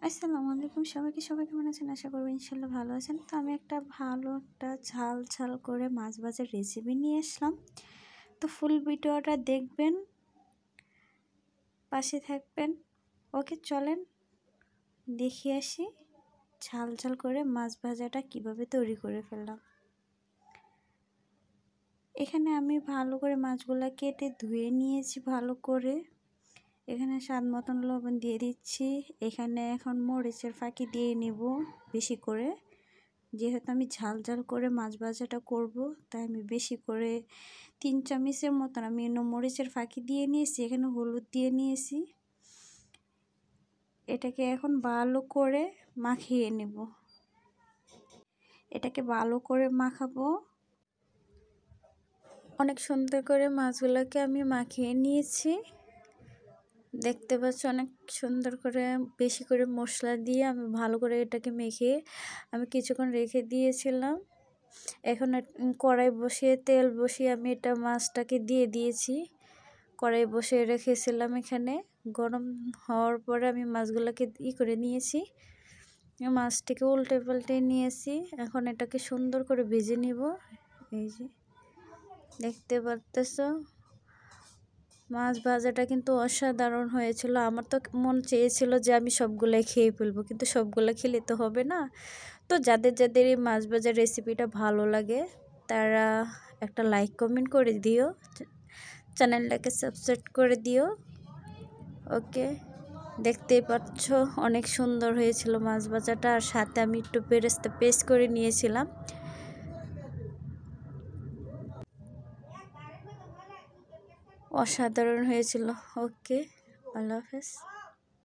আসসালামু আলাইকুম সবাইকে। সবাই কেমন আছেন? আশা করবো ইনশাল্লাহ ভালো আছেন। তো আমি একটা ঝাল ঝাল করে মাছ ভাজার রেসিপি নিয়ে আসলাম। তো ফুল ভিডিওটা দেখবেন, পাশে থাকবেন। ওকে, চলেন দেখে আসি ঝাল ঝাল করে মাছ ভাজাটা কিভাবে তৈরি করে ফেললাম। এখানে আমি ভালো করে মাছগুলা কেটে ধুয়ে নিয়েছি ভালো করে। এখানে স্বাদ মতন লবণ দিয়ে দিচ্ছি। এখানে এখন মরিচের ফাঁকি দিয়ে নেব বেশি করে, যেহেতু আমি ঝাল ঝাল করে মাছ ভাজাটা করব, তাই আমি বেশি করে 3 চামচের মতন আমি মরিচের ফাঁকি দিয়ে নিয়েছি। এখানে হলুদ দিয়ে নিয়েছি। এটাকে এখন ভালো করে মাখিয়ে নেব। এটাকে ভালো করে মাখাবো। অনেক সুন্দর করে মাছগুলোকে আমি মাখিয়ে নিয়েছি। দেখতে পাচ্ছি অনেক সুন্দর করে বেশি করে মশলা দিয়ে আমি ভালো করে এটাকে মেখে আমি কিছুক্ষণ রেখে দিয়েছিলাম। এখন কড়াই বসিয়ে তেল বসিয়ে আমি এটা মাছটাকে দিয়ে দিয়েছি। কড়াই বসিয়ে রেখেছিলাম, এখানে গরম হওয়ার পরে আমি মাছগুলোকে করে নিয়েছি। মাছটিকে উল্টে পাল্টে নিয়েছি। এখন এটাকে সুন্দর করে ভেজে নিব। এই যে দেখতে পারতেছো মাছ ভাজাটা কিন্তু অসাধারণ হয়েছিল। আমার তো মন চেয়েছিল যে আমি সবগুলাই খেয়ে ফেলবো, কিন্তু সবগুলো খেলে তো হবে না। তো যাদের যাদের এই মাছ ভাজার রেসিপিটা ভালো লাগে তারা একটা লাইক কমেন্ট করে দিও, চ্যানেলটাকে সাবস্ক্রাইব করে দিও। ওকে, দেখতেই পাচ্ছ অনেক সুন্দর হয়েছিল মাছ ভাজাটা। আর সাথে আমি একটু বেরেস্তা পেস্ট করে নিয়েছিলাম। অসাধারণ হয়েছিল। ওকে, আল্লাহ হাফেজ।